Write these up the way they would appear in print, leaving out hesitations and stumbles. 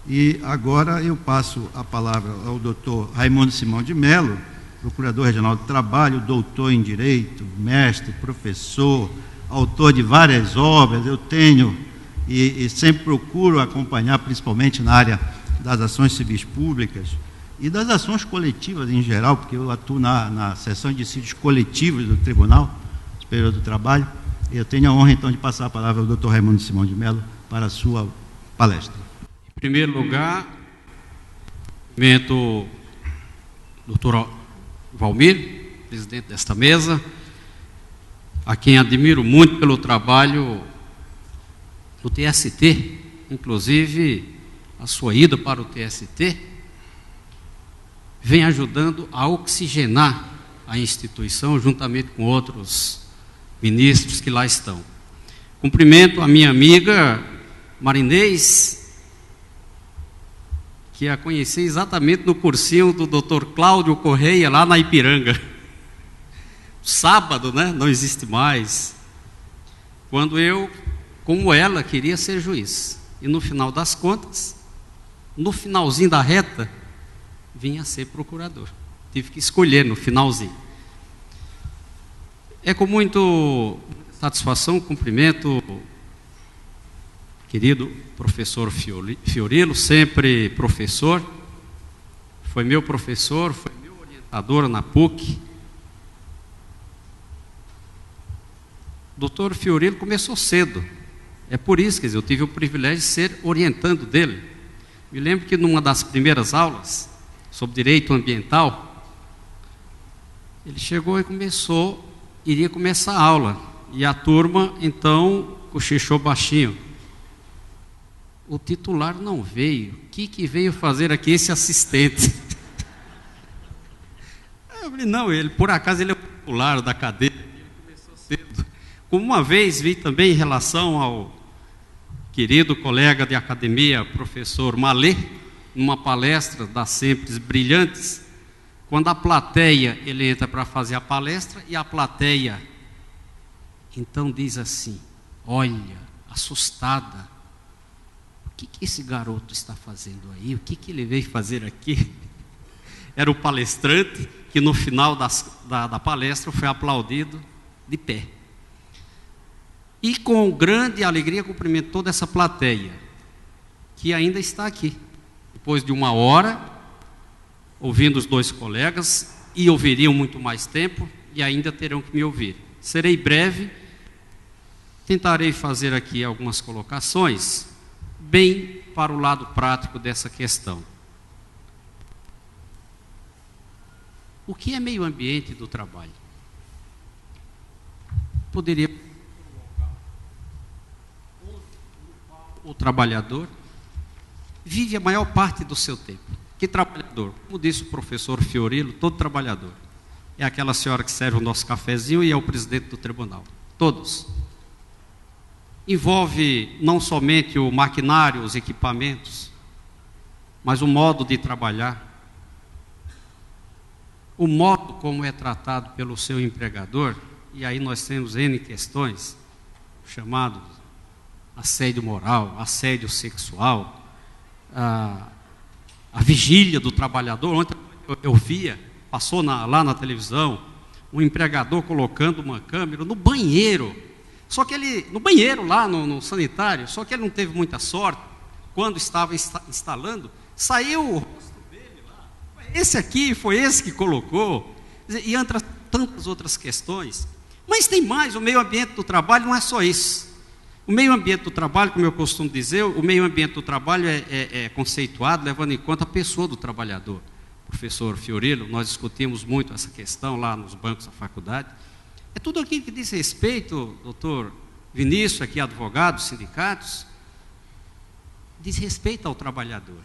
E agora eu passo a palavra ao doutor Raimundo Simão de Mello, procurador regional do trabalho, doutor em Direito, mestre, professor, autor de várias obras. Eu tenho e sempre procuro acompanhar, principalmente na área das ações civis públicas e das ações coletivas em geral, porque eu atuo na seção de dissídios coletivos do Tribunal Superior do Trabalho. Eu tenho a honra, então, de passar a palavra ao doutor Raimundo Simão de Mello para a sua palestra. Em primeiro lugar, cumprimento o doutor Valmir, presidente desta mesa, a quem admiro muito pelo trabalho no TST, inclusive a sua ida para o TST vem ajudando a oxigenar a instituição, juntamente com outros ministros que lá estão. Cumprimento a minha amiga Marinês, que a conheci exatamente no cursinho do Dr. Cláudio Correia, lá na Ipiranga. Sábado, né? Não existe mais. Quando eu, como ela, queria ser juiz. E no final das contas, no finalzinho da reta, vinha ser procurador. Tive que escolher no finalzinho. É com muita satisfação, cumprimento querido professor Fiorilo, sempre professor, foi meu professor, foi meu orientador na PUC. Doutor Fiorilo começou cedo, é por isso, quer dizer, eu tive o privilégio de ser orientando dele. Me lembro que numa das primeiras aulas, sobre direito ambiental, ele chegou e iria começar a aula, e a turma, então, cochichou baixinho. O titular não veio. O que veio fazer aqui esse assistente? Eu falei, não, por acaso ele é o titular da cadeira, ele começou cedo. Como uma vez vi também em relação ao querido colega de academia, professor Malê, numa palestra das Sempre Brilhantes, quando a plateia, ele entra para fazer a palestra, e a plateia, então diz assim, olha, assustada, o que esse garoto está fazendo aí? O que ele veio fazer aqui? Era o palestrante que no final da palestra foi aplaudido de pé. E com grande alegria cumprimentou toda essa plateia, que ainda está aqui. Depois de 1 hora, ouvindo os dois colegas, e ouviriam muito mais tempo, e ainda terão que me ouvir. Serei breve, tentarei fazer aqui algumas colocações, bem para o lado prático dessa questão. O que é meio ambiente do trabalho? Poderia o trabalhador vive a maior parte do seu tempo. Que trabalhador? Como disse o professor Fiorilo, todo trabalhador. É aquela senhora que serve o nosso cafezinho e é o presidente do tribunal. Todos. Envolve não somente o maquinário, os equipamentos, mas o modo de trabalhar, o modo como é tratado pelo seu empregador, e aí nós temos N questões, chamados assédio moral, assédio sexual, a vigília do trabalhador. Ontem eu via, passou lá na televisão, um empregador colocando uma câmera no banheiro. Só que ele, no banheiro lá, no sanitário, só que ele não teve muita sorte. Quando estava instalando, saiu o rosto dele lá. Esse aqui foi esse que colocou. E entre tantas outras questões. Mas tem mais, o meio ambiente do trabalho não é só isso. O meio ambiente do trabalho, como eu costumo dizer, o meio ambiente do trabalho é conceituado levando em conta a pessoa do trabalhador. Professor Fiorilo, nós discutimos muito essa questão lá nos bancos da faculdade. É tudo aquilo que diz respeito, doutor Vinícius, aqui advogados, sindicatos, diz respeito ao trabalhador.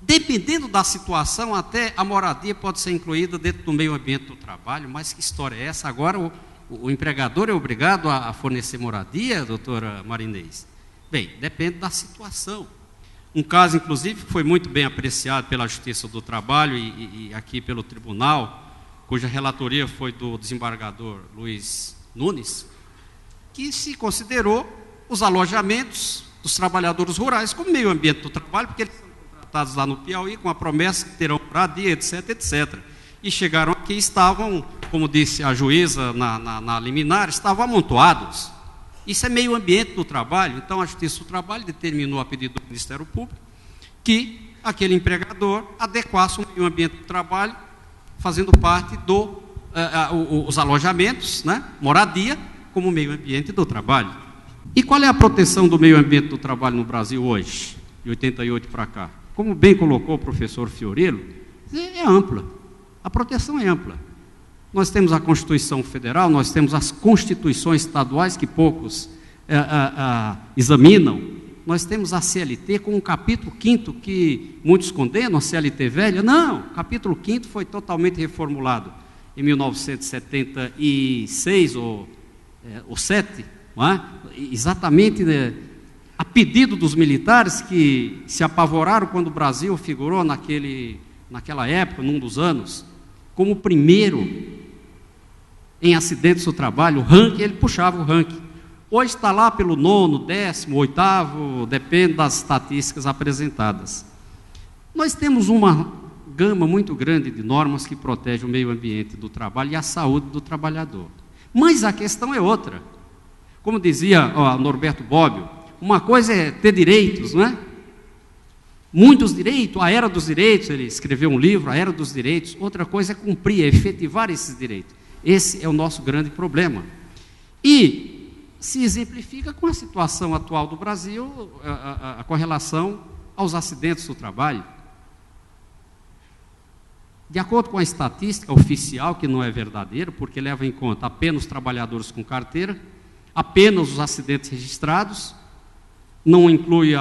Dependendo da situação, até a moradia pode ser incluída dentro do meio ambiente do trabalho, mas que história é essa? Agora o empregador é obrigado a fornecer moradia, doutora Marinês? Bem, depende da situação. Um caso, inclusive, foi muito bem apreciado pela Justiça do Trabalho e aqui pelo Tribunal, cuja relatoria foi do desembargador Luiz Nunes, que se considerou os alojamentos dos trabalhadores rurais como meio ambiente do trabalho, porque eles são contratados lá no Piauí com a promessa que terão moradia, etc, etc. E chegaram aqui e estavam, como disse a juíza na liminar, estavam amontoados. Isso é meio ambiente do trabalho. Então, a Justiça do Trabalho determinou a pedido do Ministério Público que aquele empregador adequasse o meio ambiente do trabalho, fazendo parte os alojamentos, né, moradia, como meio ambiente do trabalho. E qual é a proteção do meio ambiente do trabalho no Brasil hoje, de 88 para cá? Como bem colocou o professor Fiorello, é ampla. A proteção é ampla. Nós temos a Constituição Federal, nós temos as constituições estaduais que poucos examinam. Nós temos a CLT com um capítulo 5º que muitos condenam, a CLT velha. Não, o capítulo 5º foi totalmente reformulado em 1976 ou 7, não é? Exatamente, né, a pedido dos militares que se apavoraram quando o Brasil figurou naquela época, num dos anos, como o primeiro em acidentes do trabalho. O ranking, ele puxava o ranking. Hoje está lá pelo 9º, 10º, 8º, depende das estatísticas apresentadas. Nós temos uma gama muito grande de normas que protegem o meio ambiente do trabalho e a saúde do trabalhador. Mas a questão é outra. Como dizia Norberto Bobbio, uma coisa é ter direitos, não é? Muitos direitos, a Era dos Direitos, ele escreveu um livro, a Era dos Direitos. Outra coisa é cumprir, é efetivar esses direitos. Esse é o nosso grande problema. E se exemplifica com a situação atual do Brasil, com relação aos acidentes do trabalho. De acordo com a estatística oficial, que não é verdadeira, porque leva em conta apenas os trabalhadores com carteira, apenas os acidentes registrados, não inclui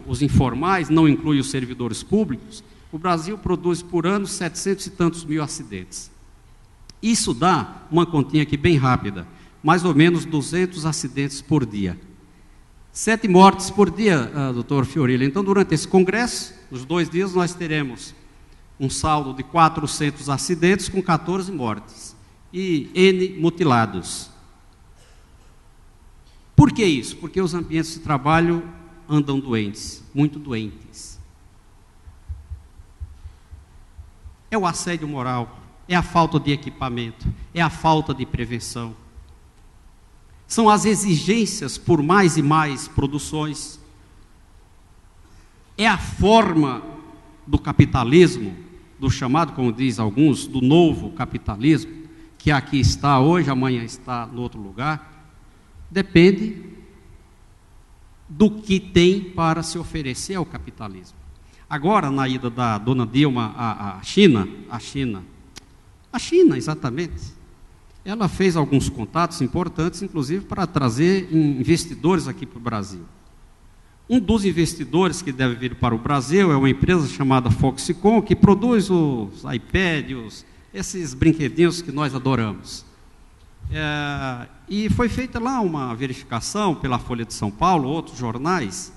os informais, não inclui os servidores públicos, o Brasil produz por ano 700 e tantos mil acidentes. Isso dá uma continha aqui bem rápida, mais ou menos 200 acidentes por dia. 7 mortes por dia, doutor Fiorello. Então, durante esse congresso, nos 2 dias, nós teremos um saldo de 400 acidentes com 14 mortes e N mutilados. Por que isso? Porque os ambientes de trabalho andam doentes, muito doentes. É o assédio moral, é a falta de equipamento, é a falta de prevenção. São as exigências por mais e mais produções. É a forma do capitalismo, do chamado, como diz alguns, do novo capitalismo, que aqui está hoje, amanhã está no outro lugar. Depende do que tem para se oferecer ao capitalismo. Agora, na ida da dona Dilma à China, exatamente, ela fez alguns contatos importantes, inclusive para trazer investidores aqui para o Brasil. Um dos investidores que deve vir para o Brasil é uma empresa chamada Foxconn, que produz os iPads, esses brinquedinhos que nós adoramos. E foi feita lá uma verificação pela Folha de São Paulo, outros jornais.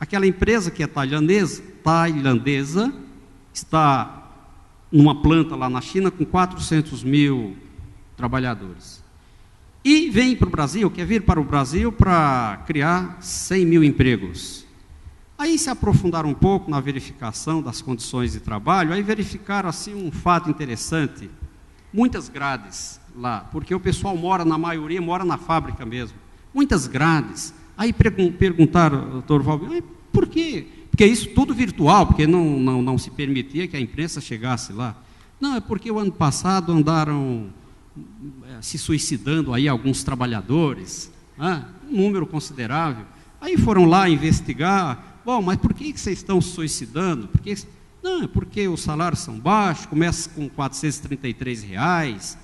Aquela empresa que é tailandesa está numa planta lá na China com 400 mil trabalhadores. E vem para o Brasil, quer vir para o Brasil para criar 100 mil empregos. Aí se aprofundaram um pouco na verificação das condições de trabalho, aí verificaram assim um fato interessante, muitas grades lá, porque o pessoal na maioria mora na fábrica mesmo, muitas grades. Aí perguntaram, doutor Valvio, por quê? Porque isso tudo virtual, porque não se permitia que a imprensa chegasse lá. Não, é porque o ano passado andaram se suicidando aí alguns trabalhadores, um número considerável. Aí foram lá investigar, bom, mas por que vocês estão se suicidando? Não, é porque os salários são baixos, começa com R$433,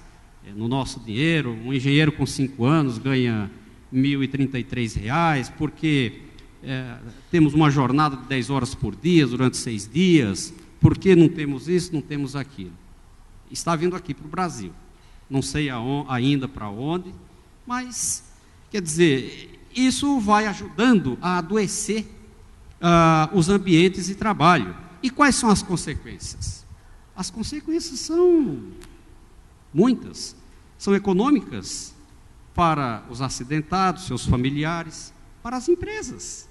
no nosso dinheiro, um engenheiro com 5 anos ganha R$1.033, porque temos uma jornada de 10 horas por dia, durante 6 dias, porque não temos isso, não temos aquilo. Está vindo aqui para o Brasil, não sei ainda para onde, mas, quer dizer, isso vai ajudando a adoecer os ambientes de trabalho. E quais são as consequências? As consequências são muitas, são econômicas para os acidentados, seus familiares, para as empresas.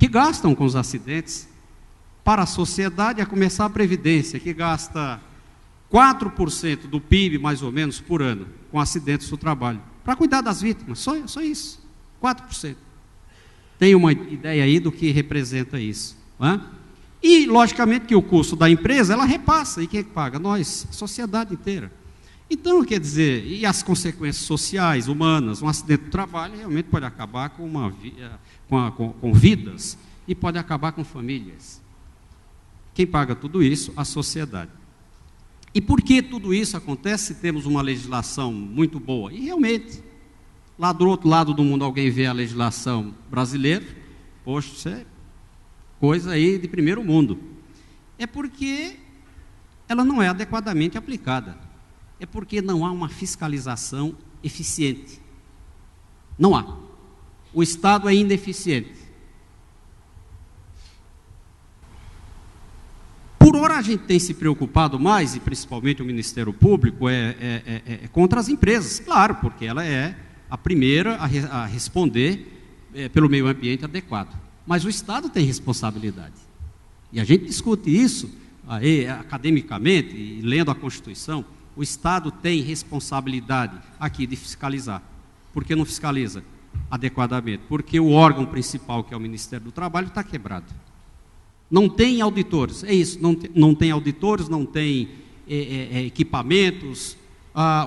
que gastam com os acidentes. Para a sociedade, a começar a Previdência, que gasta 4% do PIB, mais ou menos, por ano, com acidentes do trabalho, para cuidar das vítimas, só isso, 4%. Tem uma ideia aí do que representa isso, não é? E, logicamente, que o custo da empresa, ela repassa, e quem é que paga? Nós, a sociedade inteira. Então, quer dizer, e as consequências sociais, humanas, um acidente do trabalho realmente pode acabar com vidas, e pode acabar com famílias. Quem paga tudo isso? A sociedade. E por que tudo isso acontece se temos uma legislação muito boa? E realmente, lá do outro lado do mundo, alguém vê a legislação brasileira, poxa, isso é coisa aí de primeiro mundo. É porque ela não é adequadamente aplicada. É porque não há uma fiscalização eficiente. Não há. O Estado é ineficiente. Por ora a gente tem se preocupado mais, e principalmente o Ministério Público, contra as empresas, claro, porque ela é a primeira a responder pelo meio ambiente adequado. Mas o Estado tem responsabilidade. E a gente discute isso aí, academicamente, e lendo a Constituição, o Estado tem responsabilidade aqui de fiscalizar. Por que não fiscaliza adequadamente? Porque o órgão principal, que é o Ministério do Trabalho, está quebrado. Não tem auditores, é isso, não tem auditores, não tem equipamentos.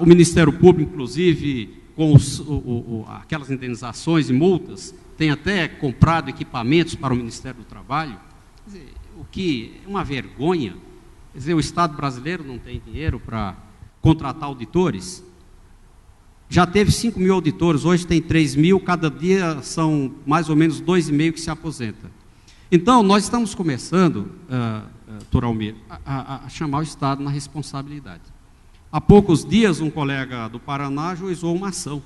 O Ministério Público, inclusive, com aquelas indenizações e multas, tem até comprado equipamentos para o Ministério do Trabalho. Quer dizer, o que é uma vergonha. Quer dizer, o Estado brasileiro não tem dinheiro para contratar auditores. Já teve 5 mil auditores, hoje tem 3 mil, cada dia são mais ou menos 2,5 que se aposentam. Então, nós estamos começando, Dr. Almir, a chamar o Estado na responsabilidade. Há poucos dias, um colega do Paraná ajuizou uma ação,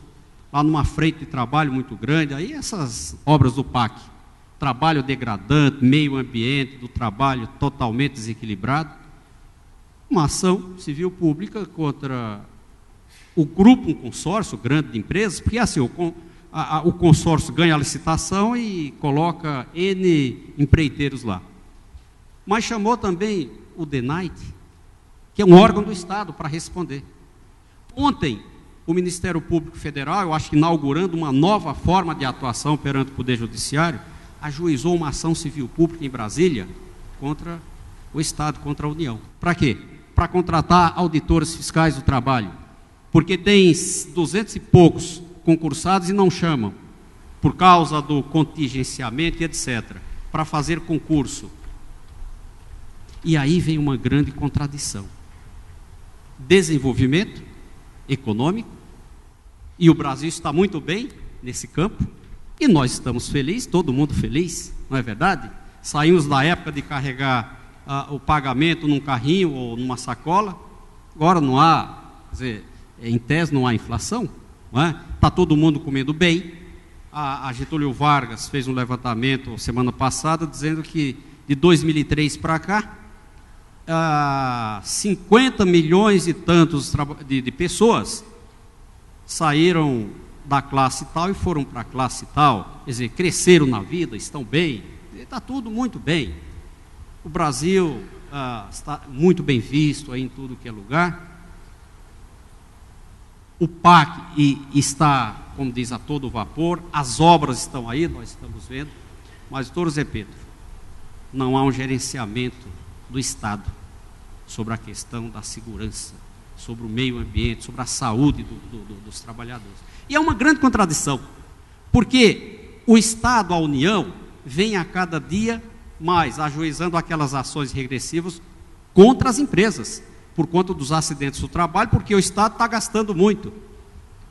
lá numa frente de trabalho muito grande, aí essas obras do PAC, trabalho degradante, meio ambiente do trabalho totalmente desequilibrado, uma ação civil pública contra o grupo, um consórcio grande de empresas, porque assim, o consórcio ganha a licitação e coloca N empreiteiros lá. Mas chamou também o DENIT, que é um órgão do Estado, para responder. Ontem, o Ministério Público Federal, eu acho que inaugurando uma nova forma de atuação perante o Poder Judiciário, ajuizou uma ação civil pública em Brasília contra o Estado, contra a União. Para quê? Para contratar auditores fiscais do trabalho. Porque tem 200 e poucos concursados e não chamam, por causa do contingenciamento e etc., para fazer concurso. E aí vem uma grande contradição. Desenvolvimento econômico, e o Brasil está muito bem nesse campo, e nós estamos felizes, todo mundo feliz, não é verdade? Saímos da época de carregar o pagamento num carrinho ou numa sacola, agora não há, quer dizer, em tese não há inflação, não é? Está todo mundo comendo bem. A Getúlio Vargas fez um levantamento semana passada dizendo que de 2003 para cá, 50 milhões e tantos de pessoas saíram da classe tal e foram para a classe tal, quer dizer, cresceram na vida, estão bem, está tudo muito bem. O Brasil está muito bem visto aí em tudo que é lugar. O PAC está, como diz, a todo vapor, as obras estão aí, nós estamos vendo, mas, doutor Zé Pedro, não há um gerenciamento do Estado sobre a questão da segurança, sobre o meio ambiente, sobre a saúde dos trabalhadores. E é uma grande contradição, porque o Estado, a União, vem a cada dia mais ajuizando aquelas ações regressivas contra as empresas, por conta dos acidentes do trabalho, porque o Estado está gastando muito.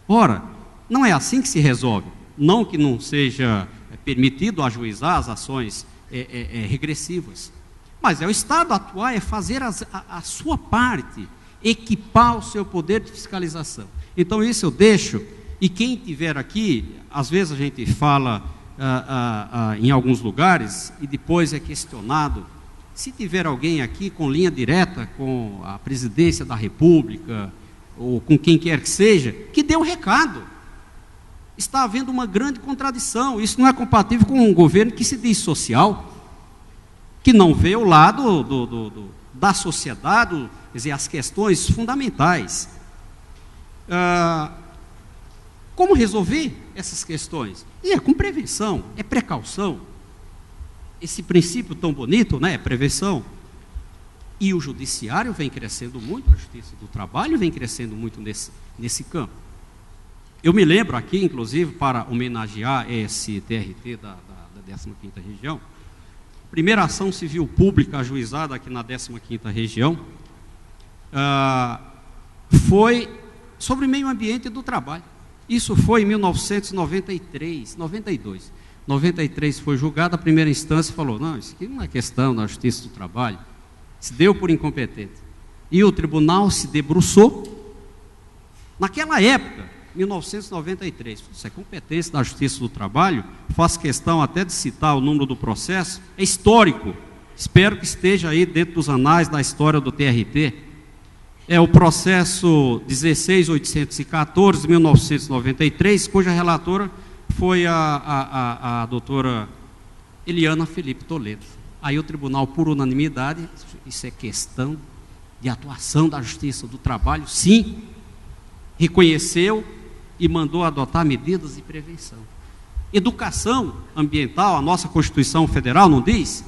Ora, não é assim que se resolve. Não que não seja permitido ajuizar as ações regressivas, mas é o Estado atuar, é fazer a sua parte, equipar o seu poder de fiscalização. Então isso eu deixo, e quem tiver aqui, às vezes a gente fala em alguns lugares, e depois é questionado. Se tiver alguém aqui com linha direta com a presidência da República, ou com quem quer que seja, que dê um recado. está havendo uma grande contradição. Isso não é compatível com um governo que se diz social, que não vê o lado da sociedade, quer dizer, as questões fundamentais. Como resolver essas questões? E é com prevenção, é precaução. Esse princípio tão bonito, né, é prevenção. E o judiciário vem crescendo muito, a justiça do trabalho vem crescendo muito nesse campo. Eu me lembro aqui, inclusive, para homenagear esse TRT da 15ª região, primeira ação civil pública ajuizada aqui na 15ª região, foi sobre meio ambiente do trabalho. Isso foi em 1992. 93 foi julgada, a primeira instância falou, não, isso aqui não é questão da justiça do trabalho, se deu por incompetente. E o tribunal se debruçou, naquela época, 1993, isso é competência da justiça do trabalho, faço questão até de citar o número do processo, é histórico, espero que esteja aí dentro dos anais da história do TRT, é o processo 16.814 de 1993, cuja relatora foi a doutora Eliana Felipe Toledo. Aí o tribunal, por unanimidade, isso é questão de atuação da justiça do trabalho, sim, reconheceu e mandou adotar medidas de prevenção. Educação ambiental, a nossa Constituição Federal não diz?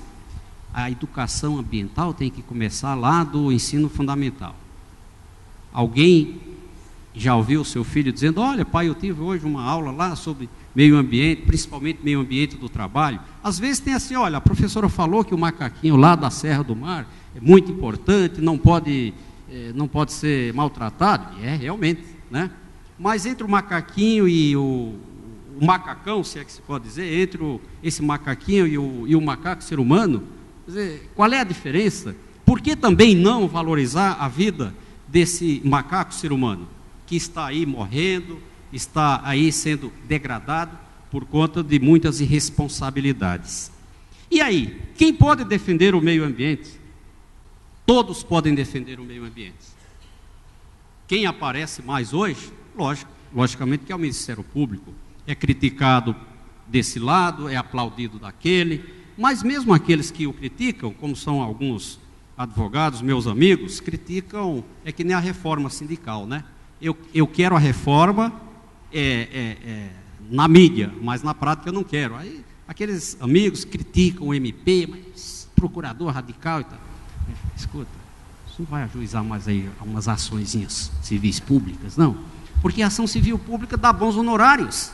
A educação ambiental tem que começar lá do ensino fundamental. Alguém já ouviu o seu filho dizendo, olha pai, eu tive hoje uma aula lá sobre meio ambiente, principalmente meio ambiente do trabalho? Às vezes tem assim, olha, a professora falou que o macaquinho lá da Serra do Mar é muito importante, não pode ser maltratado. E é realmente, né? Mas entre o macaquinho e o macacão, se é que se pode dizer, entre esse macaquinho e o macaco ser humano, quer dizer, qual é a diferença? Por que também não valorizar a vida desse macaco ser humano, que está aí morrendo, está aí sendo degradado por conta de muitas irresponsabilidades? E aí, quem pode defender o meio ambiente? Todos podem defender o meio ambiente. Quem aparece mais hoje, logicamente que é o Ministério Público, é criticado desse lado, é aplaudido daquele, mas mesmo aqueles que o criticam, como são alguns advogados, meus amigos, criticam, é que nem a reforma sindical, né? Eu quero a reforma na mídia, mas na prática eu não quero. Aí aqueles amigos criticam o MP, mas procurador radical e tal. Escuta, isso não vai ajuizar mais aí umas açõezinhas civis públicas, não? Porque a ação civil pública dá bons honorários.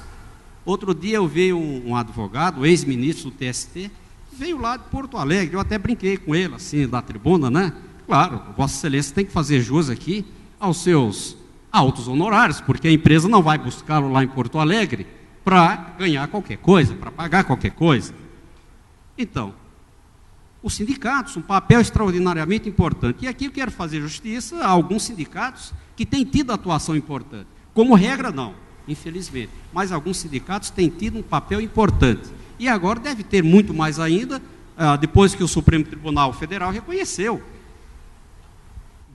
Outro dia eu vi um advogado, ex-ministro do TST, veio lá de Porto Alegre, eu até brinquei com ele, assim, da tribuna, né? Claro, Vossa Excelência tem que fazer jus aqui aos seus altos honorários, porque a empresa não vai buscá-lo lá em Porto Alegre para ganhar qualquer coisa, para pagar qualquer coisa. Então, os sindicatos, um papel extraordinariamente importante. E aqui eu quero fazer justiça a alguns sindicatos que têm tido atuação importante. Como regra, não, infelizmente. Mas alguns sindicatos têm tido um papel importante. E agora deve ter muito mais ainda, depois que o Supremo Tribunal Federal reconheceu.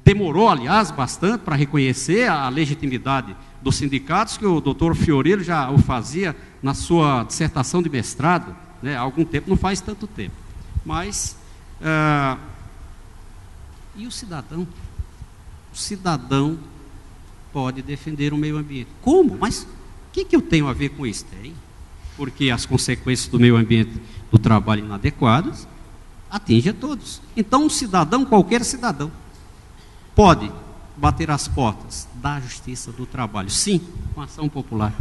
Demorou, aliás, bastante para reconhecer a legitimidade dos sindicatos, que o doutor Fiorello já o fazia na sua dissertação de mestrado, né, há algum tempo, não faz tanto tempo. Mas, e o cidadão? O cidadão pode defender o meio ambiente. Como? Mas o que eu tenho a ver com isso? Tem. Porque as consequências do meio ambiente do trabalho inadequadas atingem a todos. Então, um cidadão, qualquer cidadão, pode bater as portas da justiça do trabalho, sim, com ação popular.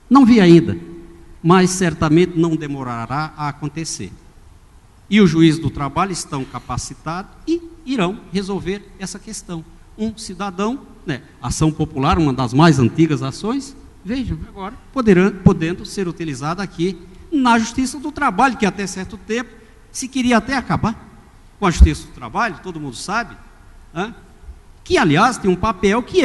Não vi ainda, mas certamente não demorará a acontecer. E os juízes do trabalho estão capacitados e irão resolver essa questão. Um cidadão, né, ação popular, uma das mais antigas ações, vejam, agora podendo ser utilizada aqui na justiça do trabalho, que até certo tempo se queria até acabar com a justiça do trabalho, todo mundo sabe, que aliás tem um papel que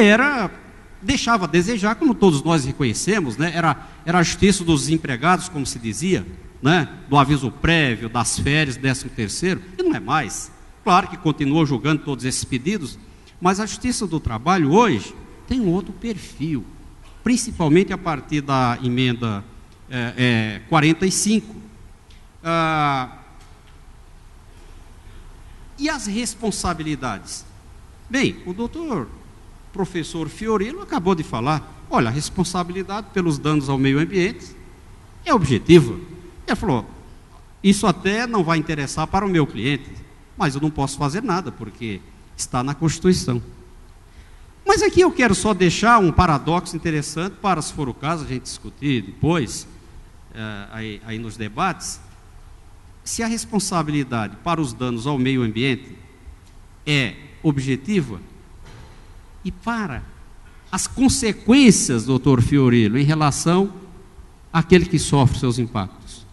deixava a desejar, como todos nós reconhecemos, né? Era a justiça dos desempregados, como se dizia, né? Do aviso prévio, das férias, 13º, e não é mais. Claro que continua julgando todos esses pedidos, mas a justiça do trabalho hoje tem um outro perfil. principalmente a partir da emenda 45. E as responsabilidades? Bem, o doutor professor Fiorilo acabou de falar, olha, a responsabilidade pelos danos ao meio ambiente é objetiva. Ele falou, isso até não vai interessar para o meu cliente, mas eu não posso fazer nada, porque está na Constituição. Mas aqui eu quero só deixar um paradoxo interessante para, se for o caso, a gente discutir depois, aí nos debates, se a responsabilidade para os danos ao meio ambiente é objetiva, e para as consequências, doutor Fiorilo, em relação àquele que sofre seus impactos.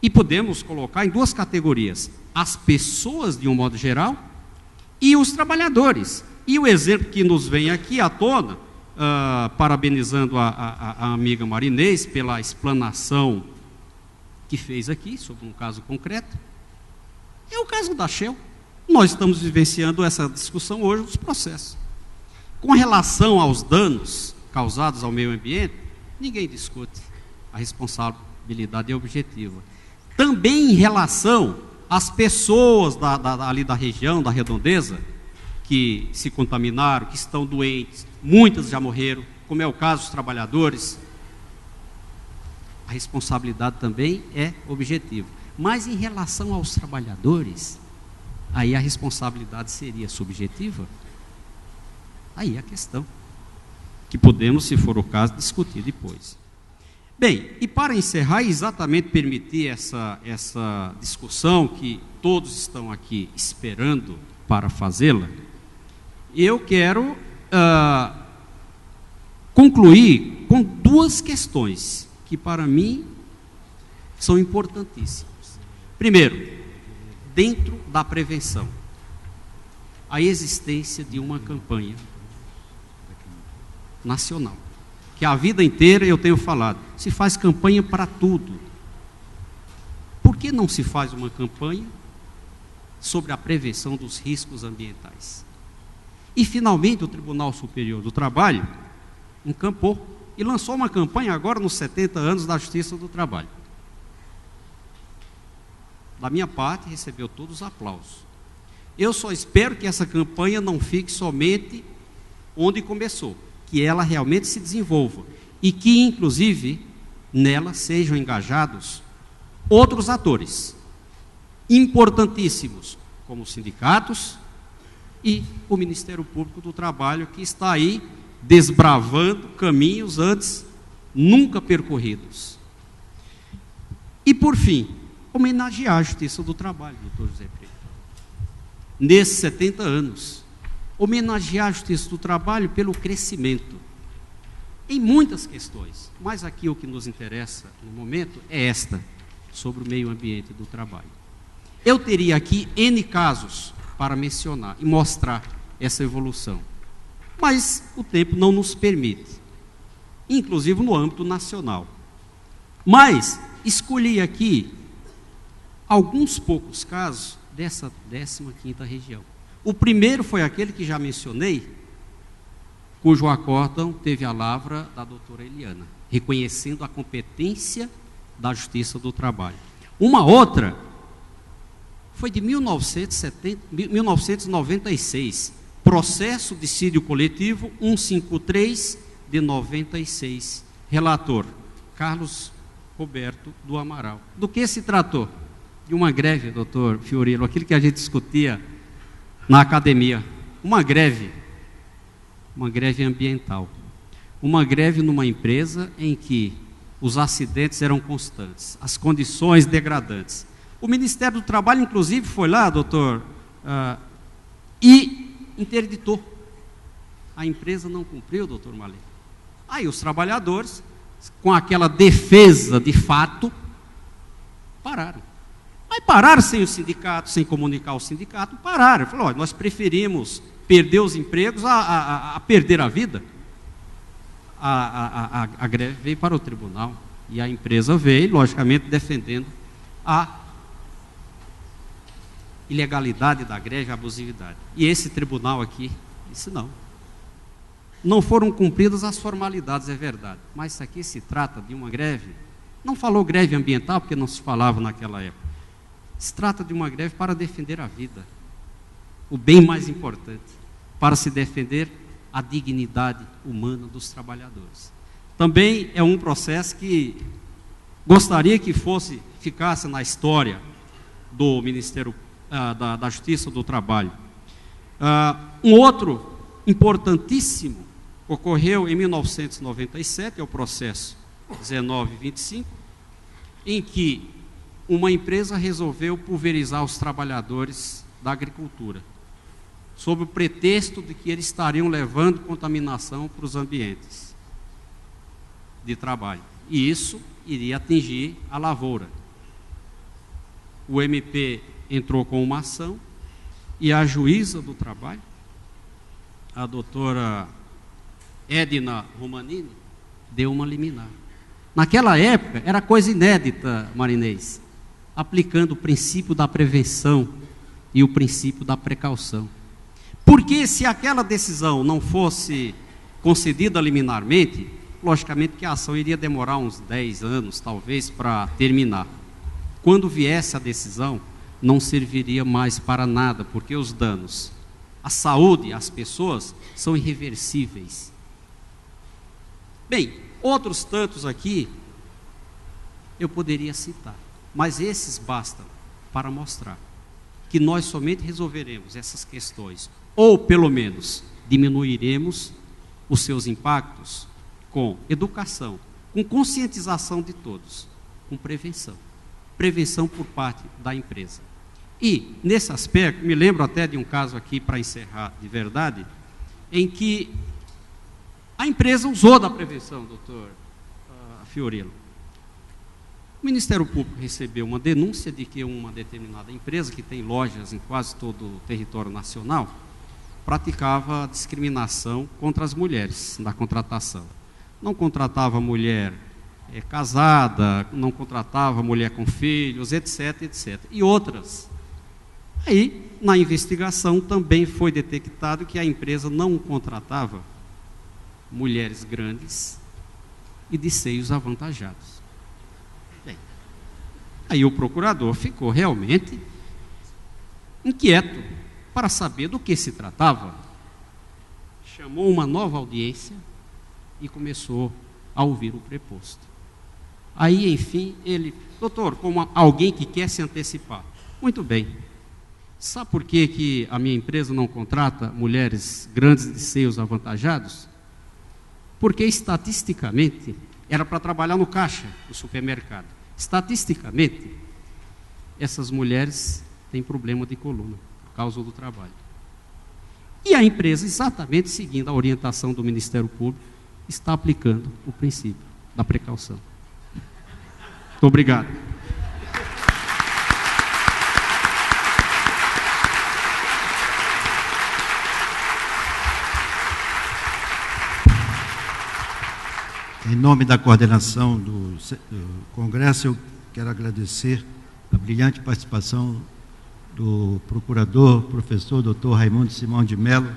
E podemos colocar em duas categorias, as pessoas de um modo geral e os trabalhadores. E o exemplo que nos vem aqui à tona, parabenizando a amiga Marinês pela explanação que fez aqui, sobre um caso concreto, é o caso da Shell. Nós estamos vivenciando essa discussão hoje dos processos. Com relação aos danos causados ao meio ambiente, ninguém discute. A responsabilidade é objetiva. Também em relação às pessoas ali da região, da redondeza, que se contaminaram, que estão doentes, muitas já morreram, como é o caso dos trabalhadores, a responsabilidade também é objetiva. Mas em relação aos trabalhadores, aí a responsabilidade seria subjetiva? Aí é a questão, que podemos, se for o caso, discutir depois. Bem, e para encerrar e exatamente permitir essa discussão que todos estão aqui esperando para fazê-la, eu quero concluir com duas questões que para mim são importantíssimas. Primeiro, dentro da prevenção, a existência de uma campanha nacional, que a vida inteira eu tenho falado, se faz campanha para tudo. Por que não se faz uma campanha sobre a prevenção dos riscos ambientais? E finalmente o Tribunal Superior do Trabalho encampou e lançou uma campanha agora nos 70 anos da Justiça do Trabalho. Da minha parte, recebeu todos os aplausos. Eu só espero que essa campanha não fique somente onde começou, que ela realmente se desenvolva e que, inclusive, nela sejam engajados outros atores importantíssimos, como os sindicatos e o Ministério Público do Trabalho, que está aí desbravando caminhos antes nunca percorridos. E, por fim, homenagear a Justiça do Trabalho, doutor José Preto. Nesses 70 anos, homenagear a Justiça do Trabalho pelo crescimento em muitas questões, mas aqui o que nos interessa no momento é esta, sobre o meio ambiente do trabalho. Eu teria aqui N casos para mencionar e mostrar essa evolução, mas o tempo não nos permite, inclusive no âmbito nacional. Mas escolhi aqui alguns poucos casos dessa 15ª região. O primeiro foi aquele que já mencionei, cujo acórdão teve a lavra da doutora Eliana, reconhecendo a competência da Justiça do Trabalho. Uma outra foi de 1996, processo de dissídio coletivo 153 de 96, relator Carlos Roberto do Amaral. Do que se tratou? De uma greve, doutor Fiorilo, aquilo que a gente discutia na academia, uma greve ambiental, uma greve numa empresa em que os acidentes eram constantes, as condições degradantes. O Ministério do Trabalho, inclusive, foi lá, doutor, e interditou. A empresa não cumpriu, doutor Malê. Aí os trabalhadores, com aquela defesa de fato, pararam. Mas pararam sem o sindicato, sem comunicar o sindicato, pararam. Falaram, nós preferimos perder os empregos a perder a vida. A greve veio para o tribunal e a empresa veio, logicamente, defendendo a ilegalidade da greve, a abusividade. E esse tribunal aqui disse não. não foram cumpridas as formalidades, é verdade. Mas isso aqui se trata de uma greve, não falou greve ambiental, porque não se falava naquela época. Se trata de uma greve para defender a vida, o bem mais importante, para se defender a dignidade humana dos trabalhadores. Também é um processo que gostaria que ficasse na história do Ministério da Justiça do Trabalho. Um outro importantíssimo ocorreu em 1997, é o processo 1925, em que uma empresa resolveu pulverizar os trabalhadores da agricultura, sob o pretexto de que eles estariam levando contaminação para os ambientes de trabalho. E isso iria atingir a lavoura. O MP entrou com uma ação e a juíza do trabalho, a doutora Edna Romanini, deu uma liminar. Naquela época, era coisa inédita, Marinês, aplicando o princípio da prevenção e o princípio da precaução. Porque se aquela decisão não fosse concedida liminarmente, logicamente que a ação iria demorar uns 10 anos, talvez, para terminar. Quando viesse a decisão, não serviria mais para nada, porque os danos à saúde, às pessoas, são irreversíveis. Bem, outros tantos aqui, eu poderia citar, mas esses bastam para mostrar que nós somente resolveremos essas questões, ou pelo menos diminuiremos os seus impactos, com educação, com conscientização de todos, com prevenção. Prevenção por parte da empresa. E, nesse aspecto, me lembro até de um caso aqui, para encerrar de verdade, em que a empresa usou da prevenção, doutor Fiorello. O Ministério Público recebeu uma denúncia de que uma determinada empresa, que tem lojas em quase todo o território nacional, praticava discriminação contra as mulheres na contratação. Não contratava mulher casada, não contratava mulher com filhos, etc, etc. E outras. Aí, na investigação, também foi detectado que a empresa não contratava mulheres grandes e de seios avantajados. Bem, aí o procurador ficou realmente inquieto para saber do que se tratava. Chamou uma nova audiência e começou a ouvir o preposto. Aí, enfim, ele, doutor, como alguém que quer se antecipar, muito bem, sabe por que a minha empresa não contrata mulheres grandes de seios avantajados? Porque estatisticamente, era para trabalhar no caixa do supermercado, estatisticamente, essas mulheres têm problema de coluna, por causa do trabalho. E a empresa, exatamente seguindo a orientação do Ministério Público, está aplicando o princípio da precaução. Muito obrigado. Em nome da coordenação do Congresso, eu quero agradecer a brilhante participação do procurador, professor Dr. Raimundo Simão de Mello,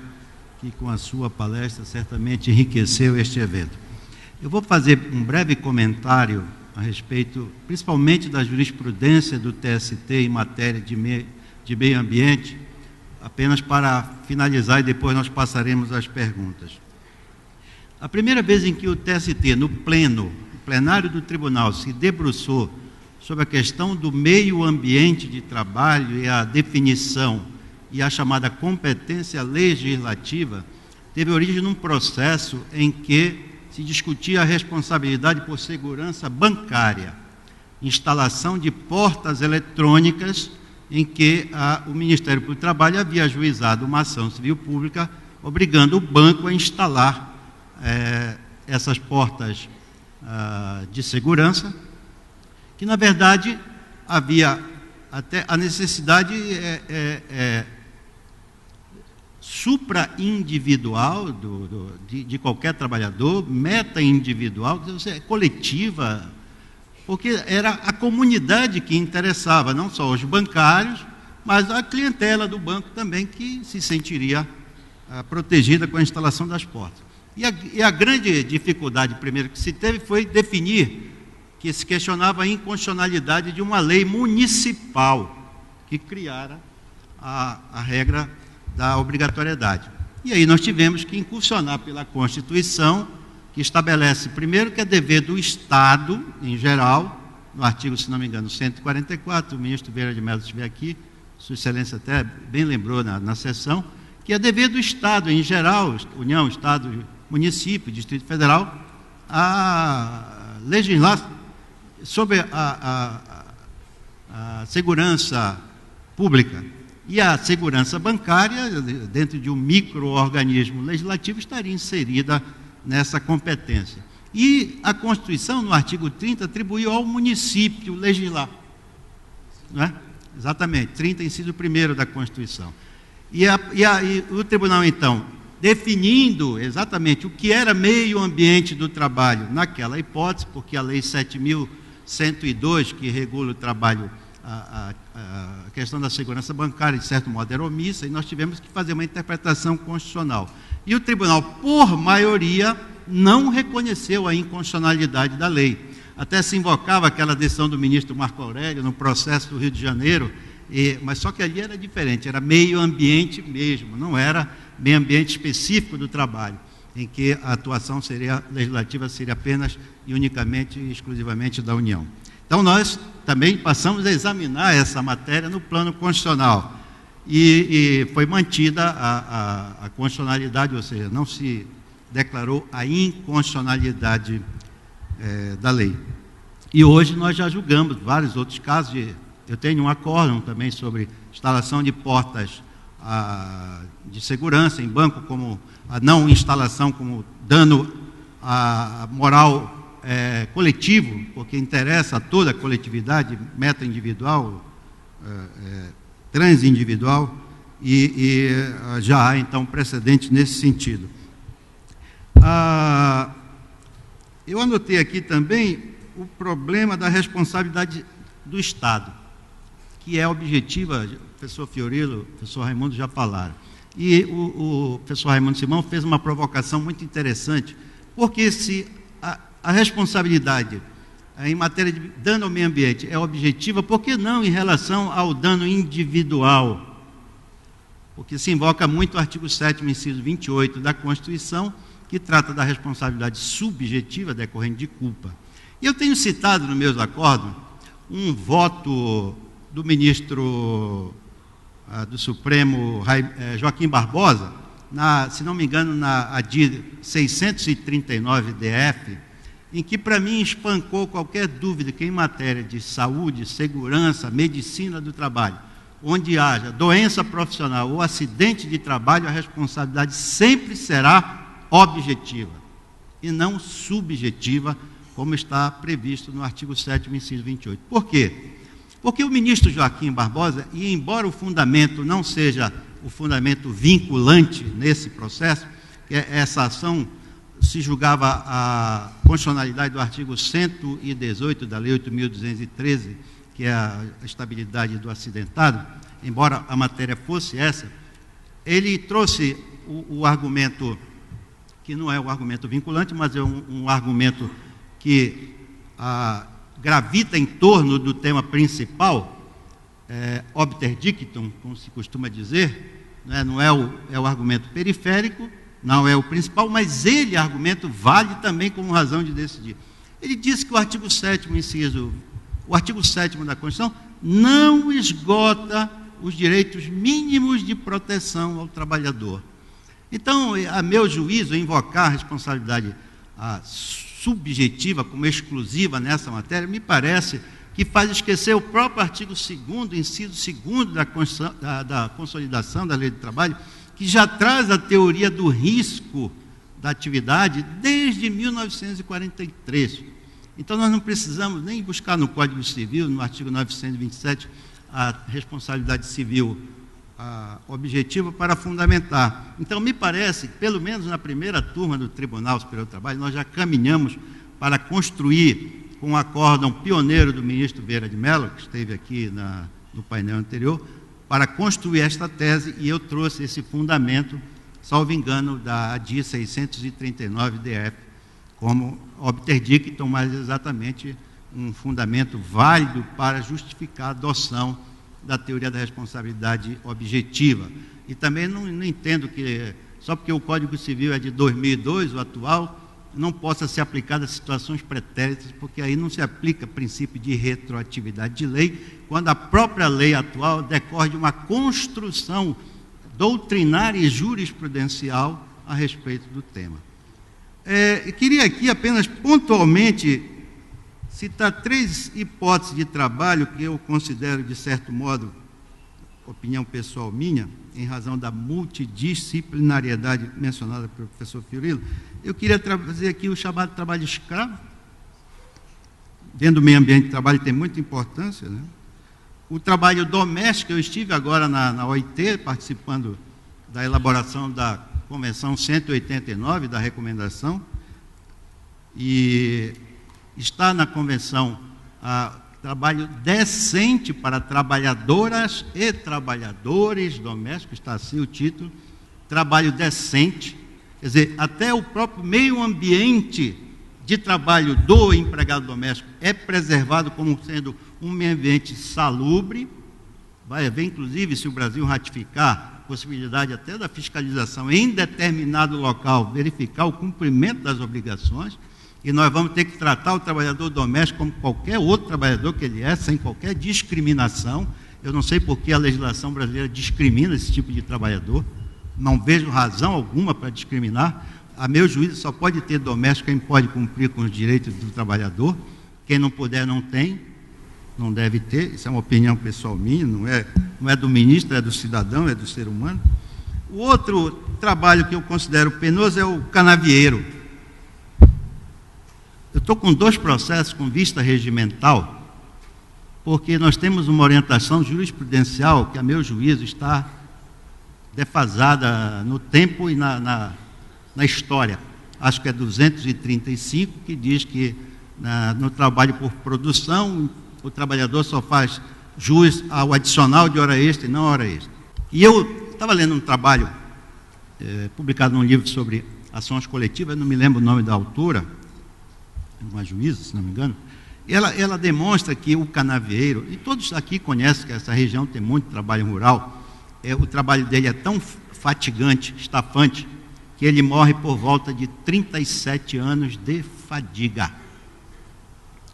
que com a sua palestra certamente enriqueceu este evento. Eu vou fazer um breve comentário a respeito, principalmente da jurisprudência do TST em matéria de meio ambiente, apenas para finalizar e depois nós passaremos às perguntas. A primeira vez em que o TST, no plenário do tribunal, se debruçou sobre a questão do meio ambiente de trabalho e a definição e a chamada competência legislativa, teve origem num processo em que se discutia a responsabilidade por segurança bancária, instalação de portas eletrônicas, em que o Ministério do Trabalho havia ajuizado uma ação civil pública obrigando o banco a instalar essas portas de segurança, que na verdade havia até a necessidade supra-individual de qualquer trabalhador, meta-individual, coletiva, porque era a comunidade que interessava, não só os bancários, mas a clientela do banco também, que se sentiria protegida com a instalação das portas. E a grande dificuldade, primeiro, que se teve foi definir que se questionava a inconstitucionalidade de uma lei municipal que criara a regra da obrigatoriedade. E aí nós tivemos que incursionar pela Constituição, que estabelece, primeiro, que é dever do Estado, em geral, no artigo, se não me engano, 144, o ministro Vieira de Mello estiver aqui, Sua Excelência até bem lembrou na sessão, que é dever do Estado, em geral, União, Estado, município, Distrito Federal, a legislar sobre a segurança pública. E a segurança bancária, dentro de um micro-organismo legislativo, estaria inserida nessa competência. E a Constituição, no artigo 30, atribuiu ao município legislar. Não é? Exatamente, 30, inciso 1º da Constituição. E o Tribunal, então, definindo exatamente o que era meio ambiente do trabalho naquela hipótese, porque a Lei 7.102, que regula o trabalho, a questão da segurança bancária, de certo modo, era omissa, e nós tivemos que fazer uma interpretação constitucional. E o Tribunal, por maioria, não reconheceu a inconstitucionalidade da lei. Até se invocava aquela decisão do ministro Marco Aurélio no processo do Rio de Janeiro, mas só que ali era diferente, era meio ambiente mesmo, não era meio ambiente específico do trabalho, em que a atuação legislativa seria apenas e unicamente e exclusivamente da União. Então, nós também passamos a examinar essa matéria no plano constitucional e foi mantida a constitucionalidade, ou seja, não se declarou a inconstitucionalidade da lei. E hoje nós já julgamos vários outros casos. Eu tenho um acórdão também sobre instalação de portas de segurança em banco, como a não instalação como dano à moral coletivo, porque interessa a toda a coletividade, meta individual, transindividual, e já há, então, precedente nesse sentido. Eu anotei aqui também o problema da responsabilidade do Estado, que é objetiva, o professor Fiorilo, o professor Raimundo já falaram. E o professor Raimundo Simão fez uma provocação muito interessante, porque se a responsabilidade em matéria de dano ao meio ambiente é objetiva, por que não em relação ao dano individual? Porque se invoca muito o artigo 7º, inciso 28 da Constituição, que trata da responsabilidade subjetiva decorrente de culpa. E eu tenho citado nos meus acordos um voto do ministro do Supremo, Joaquim Barbosa, se não me engano, na ADI 639-DF, em que, para mim, espancou qualquer dúvida que, em matéria de saúde, segurança, medicina do trabalho, onde haja doença profissional ou acidente de trabalho, a responsabilidade sempre será objetiva e não subjetiva, como está previsto no artigo 7º, inciso 28. Por quê? Porque o ministro Joaquim Barbosa, e embora o fundamento não seja o fundamento vinculante nesse processo, que essa ação se julgava a constitucionalidade do artigo 118 da Lei 8.213, que é a estabilidade do acidentado, embora a matéria fosse essa, ele trouxe o argumento, que não é o argumento vinculante, mas é um argumento que gravita em torno do tema principal, obter dictum, como se costuma dizer, não é o argumento periférico, não é o principal, mas ele, argumento, vale também como razão de decidir. Ele diz que o artigo 7º, o artigo 7º da Constituição não esgota os direitos mínimos de proteção ao trabalhador. Então, a meu juízo, invocar a responsabilidade subjetiva como exclusiva nessa matéria, me parece que faz esquecer o próprio artigo 2º, inciso 2º da Consolidação da Lei do Trabalho, que já traz a teoria do risco da atividade desde 1943. Então, nós não precisamos nem buscar no Código Civil, no artigo 927, a responsabilidade civil objetiva para fundamentar. Então, me parece que, pelo menos na primeira turma do Tribunal Superior do Trabalho, nós já caminhamos para construir, com um acórdão pioneiro do ministro Vieira de Mello, que esteve aqui no painel anterior, para construir esta tese, e eu trouxe esse fundamento salvo engano, da ADI 639-DF, como obter dictum, mas exatamente um fundamento válido para justificar a adoção da teoria da responsabilidade objetiva. E também não entendo que, só porque o Código Civil é de 2002, o atual, não possa ser aplicado a situações pretéritas, porque aí não se aplica princípio de retroatividade de lei, quando a própria lei atual decorre de uma construção doutrinária e jurisprudencial a respeito do tema. Eu queria aqui apenas pontualmente citar 3 hipóteses de trabalho que eu considero, de certo modo, opinião pessoal minha, em razão da multidisciplinariedade mencionada pelo professor Fiorilo. Eu queria trazer aqui o chamado trabalho escravo. Dentro do meio ambiente de trabalho tem muita importância, né? O trabalho doméstico, eu estive agora na OIT, participando da elaboração da Convenção 189, da recomendação, e está na Convenção trabalho decente para trabalhadoras e trabalhadores domésticos, está assim o título, trabalho decente, quer dizer, até o próprio meio ambiente de trabalho do empregado doméstico é preservado como sendo um meio ambiente salubre. Vai haver, inclusive, se o Brasil ratificar, possibilidade até da fiscalização em determinado local, verificar o cumprimento das obrigações, e nós vamos ter que tratar o trabalhador doméstico como qualquer outro trabalhador que ele é, sem qualquer discriminação. Eu não sei por que a legislação brasileira discrimina esse tipo de trabalhador, não vejo razão alguma para discriminar. A meu juízo, só pode ter doméstico quem pode cumprir com os direitos do trabalhador, quem não puder não tem, não deve ter. Isso é uma opinião pessoal minha, não é do ministro, é do cidadão, é do ser humano. O outro trabalho que eu considero penoso é o canavieiro. Eu estou com 2 processos com vista regimental, porque nós temos uma orientação jurisprudencial que, a meu juízo, está defasada no tempo e na história. Acho que é 235, que diz que no trabalho por produção, o trabalhador só faz jus ao adicional de hora extra e não hora extra. E eu estava lendo um trabalho publicado num livro sobre ações coletivas, não me lembro o nome da autora, uma juíza, se não me engano. Ela demonstra que o canavieiro, e todos aqui conhecem que essa região tem muito trabalho rural, o trabalho dele é tão fatigante, estafante, que ele morre por volta de 37 anos de fadiga.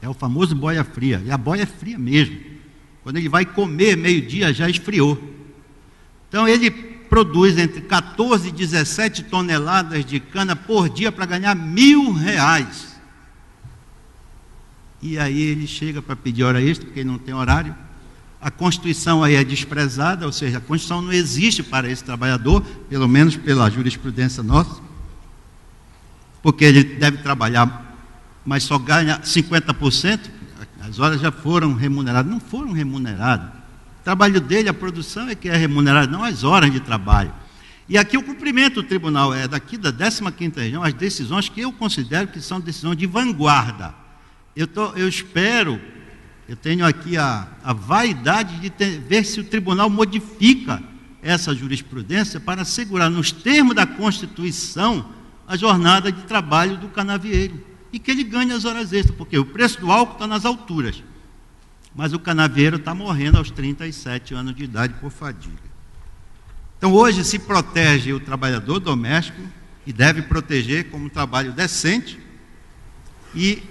É o famoso boia fria, e a boia é fria mesmo. Quando ele vai comer meio-dia, já esfriou. Então ele produz entre 14 e 17 toneladas de cana por dia para ganhar R$1.000. E aí ele chega para pedir hora extra, porque ele não tem horário. A Constituição aí é desprezada, ou seja, a Constituição não existe para esse trabalhador, pelo menos pela jurisprudência nossa, porque ele deve trabalhar, mas só ganha 50%, as horas já foram remuneradas. Não foram remuneradas. O trabalho dele, a produção é que é remunerada, não as horas de trabalho. E aqui o cumprimento do tribunal é daqui da 15ª região, as decisões que eu considero que são decisões de vanguarda. Eu espero, eu tenho aqui a vaidade de ver se o tribunal modifica essa jurisprudência para assegurar, nos termos da Constituição, a jornada de trabalho do canavieiro, e que ele ganhe as horas extras, porque o preço do álcool está nas alturas, mas o canavieiro está morrendo aos 37 anos de idade por fadiga. Então, hoje se protege o trabalhador doméstico, e deve proteger como um trabalho decente, e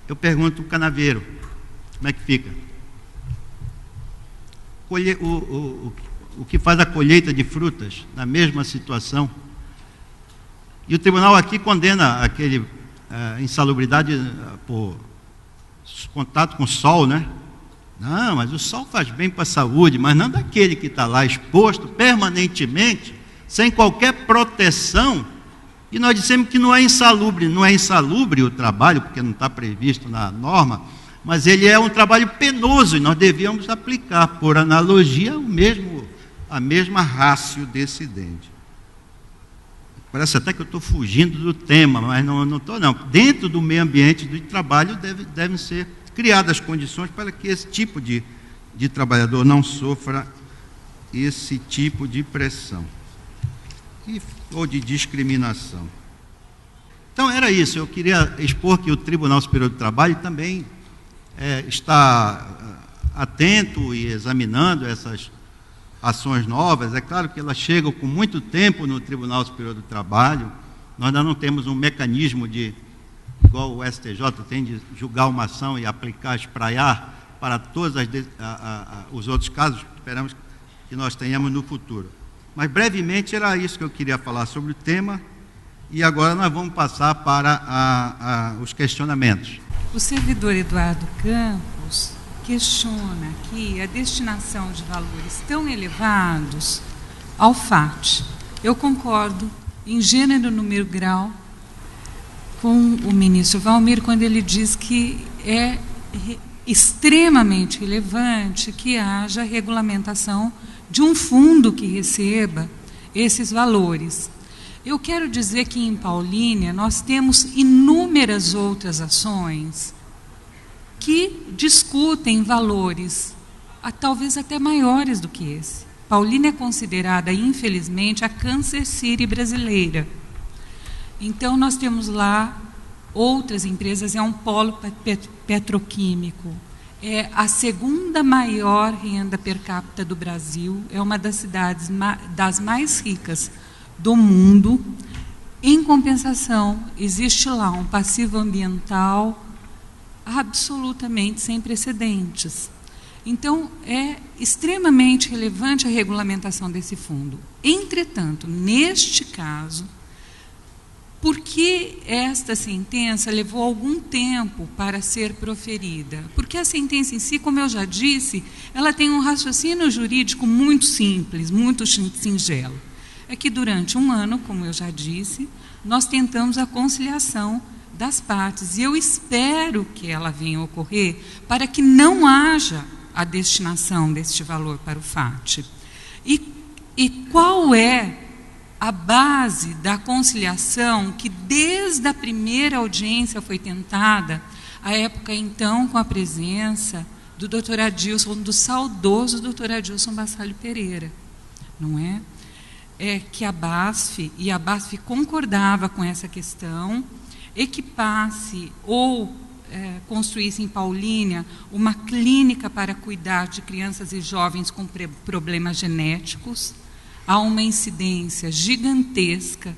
eu pergunto o canavieiro, como é que fica? O que faz a colheita de frutas, na mesma situação. E o tribunal aqui condena aquele insalubridade por contato com o sol, né? Não, mas o sol faz bem para a saúde, mas não daquele que está lá exposto permanentemente, sem qualquer proteção. E nós dissemos que não é insalubre o trabalho, porque não está previsto na norma, mas ele é um trabalho penoso, e nós devíamos aplicar, por analogia, a mesma ratio decidente. Parece até que eu estou fugindo do tema, mas não estou não. Dentro do meio ambiente do trabalho devem ser criadas condições para que esse tipo de trabalhador não sofra esse tipo de pressão. ou de discriminação. Então, era isso. Eu queria expor que o Tribunal Superior do Trabalho também está atento e examinando essas ações novas. É claro que elas chegam com muito tempo no Tribunal Superior do Trabalho. Nós ainda não temos um mecanismo igual o STJ tem, de julgar uma ação e aplicar, espraiar para todos os outros casos que esperamos que nós tenhamos no futuro. Mas, brevemente, era isso que eu queria falar sobre o tema, e agora nós vamos passar para os questionamentos. O servidor Eduardo Campos questiona aqui a destinação de valores tão elevados ao FAT. Eu concordo, em gênero, número, grau, com o ministro Valmir, quando ele diz que é extremamente relevante que haja regulamentação de um fundo que receba esses valores. Eu quero dizer que em Paulínia nós temos inúmeras outras ações que discutem valores, talvez até maiores do que esse. Paulínia é considerada, infelizmente, a Cancer City brasileira. Então, nós temos lá outras empresas, é um polo petroquímico, é a segunda maior renda per capita do Brasil, é uma das cidades das mais ricas do mundo. Em compensação, existe lá um passivo ambiental absolutamente sem precedentes. Então, é extremamente relevante a regulamentação desse fundo. Entretanto, neste caso, por que esta sentença levou algum tempo para ser proferida? Porque a sentença em si, como eu já disse, ela tem um raciocínio jurídico muito simples, muito singelo. É que durante um ano, como eu já disse, nós tentamos a conciliação das partes. E eu espero que ela venha a ocorrer para que não haja a destinação deste valor para o FAT. E qual é a base da conciliação que desde a primeira audiência foi tentada, à época então com a presença do doutor Adilson, do saudoso doutor Adilson Bassalho Pereira, não é? É que a BASF, e a BASF concordava com essa questão, equipasse ou construísse em Paulínia uma clínica para cuidar de crianças e jovens com problemas genéticos. Há uma incidência gigantesca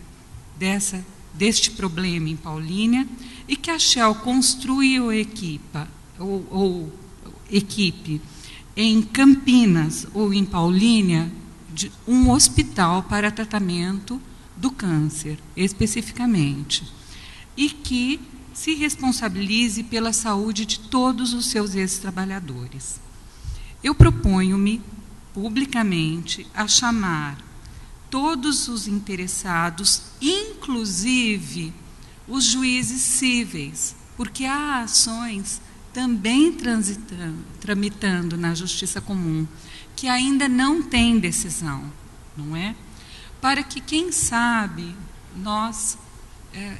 deste problema em Paulínia, e que a Shell construiu equipe em Campinas ou em Paulínia de um hospital para tratamento do câncer, especificamente, e que se responsabilize pela saúde de todos os seus ex-trabalhadores. Eu proponho-me publicamente a chamar todos os interessados, inclusive os juízes cíveis, porque há ações também tramitando na Justiça Comum, que ainda não têm decisão, não é? Para que, quem sabe, nós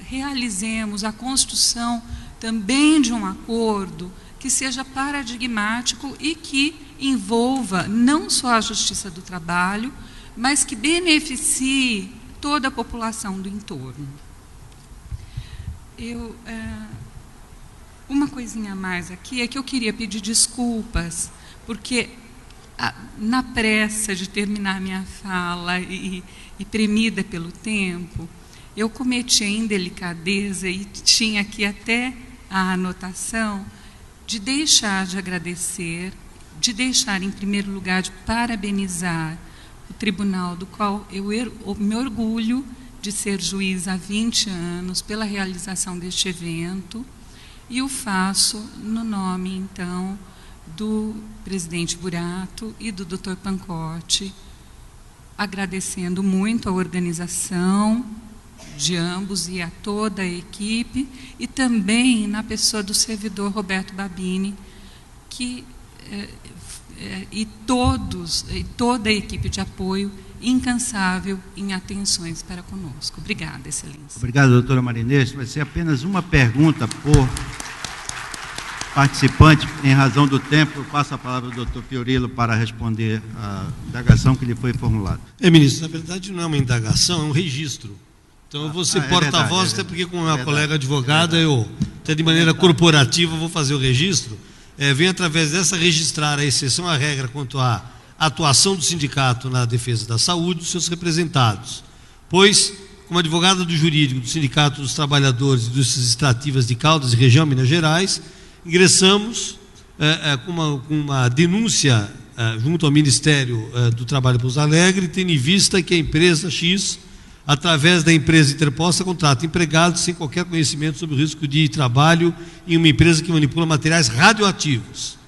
realizemos a construção também de um acordo que seja paradigmático e que envolva não só a Justiça do Trabalho, mas que beneficie toda a população do entorno. Uma coisinha a mais aqui é que eu queria pedir desculpas, porque na pressa de terminar minha fala e premida pelo tempo, eu cometi a indelicadeza e tinha aqui até a anotação de deixar de agradecer, de deixar, em primeiro lugar, de parabenizar o tribunal do qual eu me orgulho de ser juiz há 20 anos pela realização deste evento, e o faço no nome, então, do presidente Burato e do Dr. Pancotti, agradecendo muito a organização de ambos e a toda a equipe, e também na pessoa do servidor Roberto Babini, e toda a equipe de apoio incansável em atenções para conosco. Obrigada, Excelência. Obrigado, doutora Marinês. Vai ser apenas uma pergunta por participantes, em razão do tempo, eu passo a palavra ao doutor Fiorilo para responder a indagação que lhe foi formulada. Ministro, na verdade não é uma indagação, é um registro. Então eu vou ser porta-voz, até porque, como é uma colega advogada, eu, até de maneira corporativa, vou fazer o registro. Vem, através dessa, registrar a exceção à regra quanto à atuação do sindicato na defesa da saúde dos seus representados. Pois, como advogada do jurídico do Sindicato dos Trabalhadores e Indústrias Extrativas de Caldas e região Minas Gerais, ingressamos com uma denúncia junto ao Ministério do Trabalho Pouso Alegre, tendo em vista que a empresa X, através da empresa interposta, contrata empregados sem qualquer conhecimento sobre o risco de trabalho em uma empresa que manipula materiais radioativos,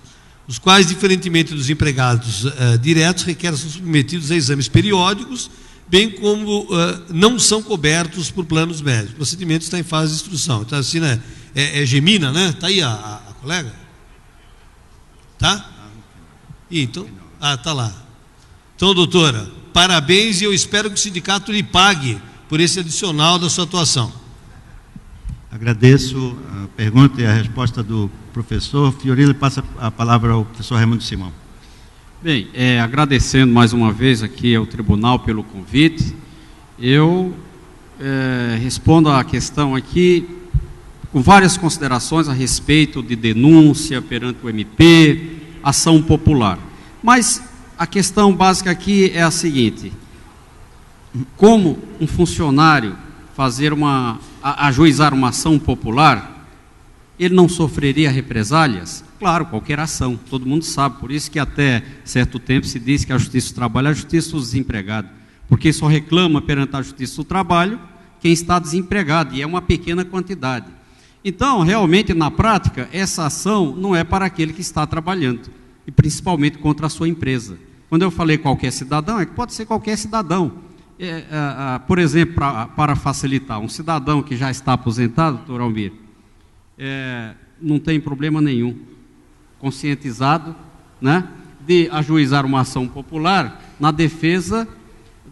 os quais, diferentemente dos empregados diretos, requerem ser submetidos a exames periódicos, bem como não são cobertos por planos médicos. O procedimento está em fase de instrução. Então, assim, né, Gemina, né? Está aí a colega? Tá? Então, está lá. Então, doutora, parabéns, e eu espero que o sindicato lhe pague por esse adicional da sua atuação. Agradeço a pergunta e a resposta do professor Fiorilo. Passa a palavra ao professor Raimundo Simão. Bem, agradecendo mais uma vez aqui ao tribunal pelo convite, eu respondo à questão aqui com várias considerações a respeito de denúncia perante o MP, ação popular. Mas a questão básica aqui é a seguinte: como um funcionário ajuizar uma ação popular, ele não sofreria represálias? Claro, qualquer ação, todo mundo sabe, por isso que até certo tempo se diz que a Justiça do Trabalho é a Justiça do Desempregado, porque só reclama perante a Justiça do Trabalho quem está desempregado, e é uma pequena quantidade. Então, realmente, na prática, essa ação não é para aquele que está trabalhando, e principalmente contra a sua empresa. Quando eu falei qualquer cidadão, é que pode ser qualquer cidadão. Por exemplo, para facilitar, um cidadão que já está aposentado, doutor Almir, não tem problema nenhum, conscientizado, né, de ajuizar uma ação popular na defesa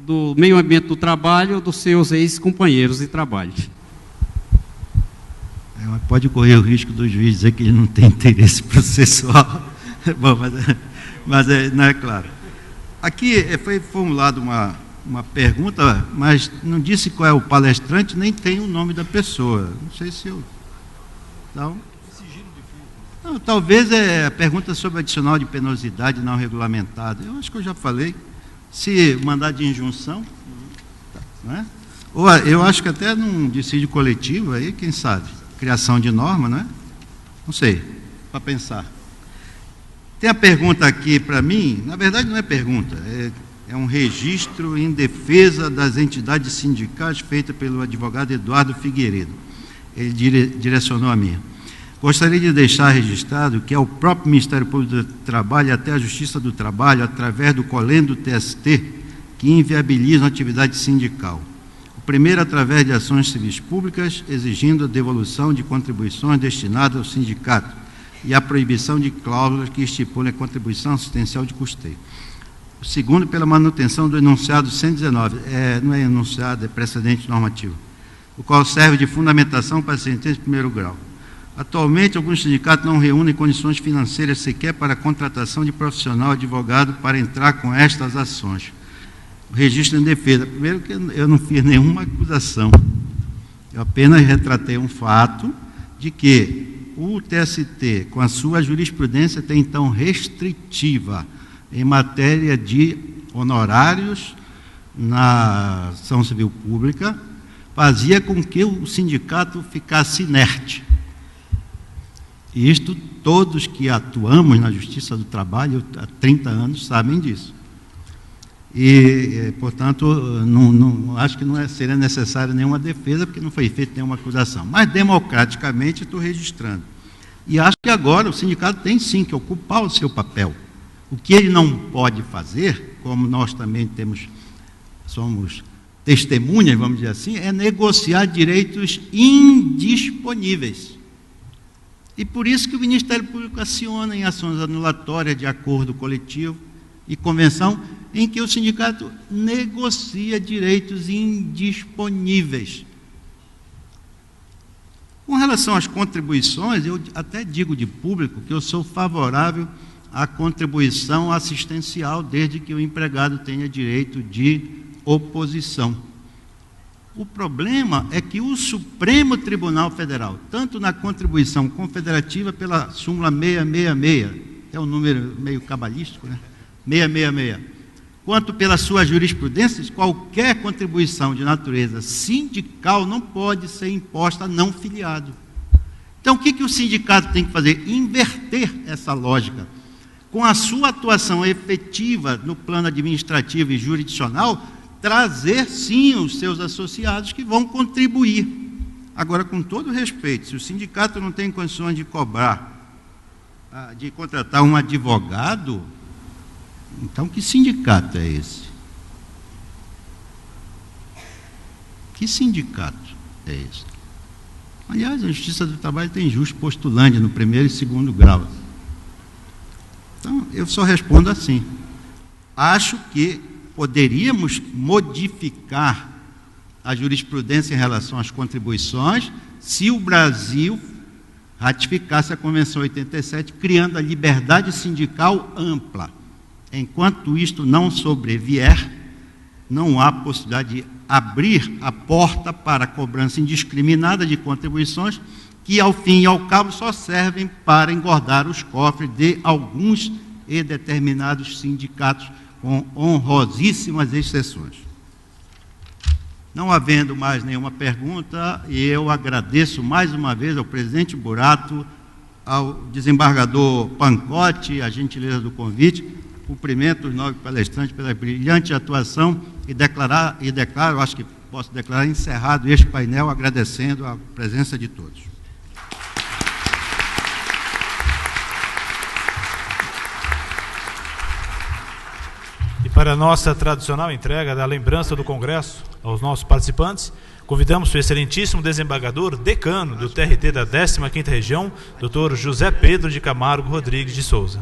do meio ambiente do trabalho dos seus ex-companheiros de trabalho. Pode correr o risco do juiz dizer que ele não tem interesse processual. Bom, mas não é claro. Aqui foi formulada uma pergunta, mas não disse qual é o palestrante, nem tem o nome da pessoa. Não sei se eu... Não, talvez a pergunta sobre adicional de penosidade não regulamentada. Eu acho que eu já falei. Se mandar de injunção, né? Ou eu acho que até num dissídio coletivo, aí, quem sabe, criação de norma, né? Não sei, para pensar. Tem a pergunta aqui para mim, na verdade não é pergunta, é um registro em defesa das entidades sindicais feita pelo advogado Eduardo Figueiredo. Ele direcionou a mim. Gostaria de deixar registrado que é o próprio Ministério Público do Trabalho e até a Justiça do Trabalho, através do colendo do TST, que inviabilizam a atividade sindical. O primeiro, através de ações civis públicas, exigindo a devolução de contribuições destinadas ao sindicato e a proibição de cláusulas que estipulem a contribuição assistencial de custeio. O segundo, pela manutenção do enunciado 119, não é enunciado, é precedente normativo, o qual serve de fundamentação para a sentença de primeiro grau. Atualmente, alguns sindicatos não reúnem condições financeiras sequer para a contratação de profissional advogado para entrar com estas ações. O registro em defesa. Primeiro que eu não fiz nenhuma acusação. Eu apenas retratei um fato de que o TST, com a sua jurisprudência até então restritiva em matéria de honorários na ação civil pública, fazia com que o sindicato ficasse inerte. E isto, todos que atuamos na Justiça do Trabalho há 30 anos sabem disso. E, portanto, não acho que seria necessária nenhuma defesa, porque não foi feita nenhuma acusação. Mas, democraticamente, estou registrando. E acho que agora o sindicato tem, sim, que ocupar o seu papel. O que ele não pode fazer, como nós também somos testemunhas, vamos dizer assim, é negociar direitos indisponíveis. E por isso que o Ministério Público aciona em ações anulatórias de acordo coletivo e convenção, em que o sindicato negocia direitos indisponíveis. Com relação às contribuições, eu até digo de público que eu sou favorável à contribuição assistencial, desde que o empregado tenha direito de oposição. O problema é que o Supremo Tribunal Federal, tanto na contribuição confederativa pela súmula 666, é um número meio cabalístico, né? 666, quanto pela sua jurisprudência, qualquer contribuição de natureza sindical não pode ser imposta a não filiado. Então, o que o sindicato tem que fazer? Inverter essa lógica. Com a sua atuação efetiva no plano administrativo e jurisdicional, trazer, sim, os seus associados que vão contribuir. Agora, com todo respeito, se o sindicato não tem condições de cobrar, de contratar um advogado, então que sindicato é esse? Que sindicato é esse? Aliás, a Justiça do Trabalho tem justo postulante no primeiro e segundo grau. Então, eu só respondo assim. Acho que poderíamos modificar a jurisprudência em relação às contribuições se o Brasil ratificasse a Convenção 87, criando a liberdade sindical ampla. Enquanto isto não sobrevier, não há possibilidade de abrir a porta para a cobrança indiscriminada de contribuições que, ao fim e ao cabo, só servem para engordar os cofres de alguns e determinados sindicatos, com honrosíssimas exceções. Não havendo mais nenhuma pergunta, eu agradeço mais uma vez ao presidente Burato, ao desembargador Pancotti, a gentileza do convite, cumprimento os 9 palestrantes pela brilhante atuação e declaro, acho que posso declarar encerrado este painel, agradecendo a presença de todos. E para a nossa tradicional entrega da lembrança do Congresso aos nossos participantes, convidamos o excelentíssimo desembargador decano do TRT da 15ª Região, Dr. José Pedro de Camargo Rodrigues de Souza.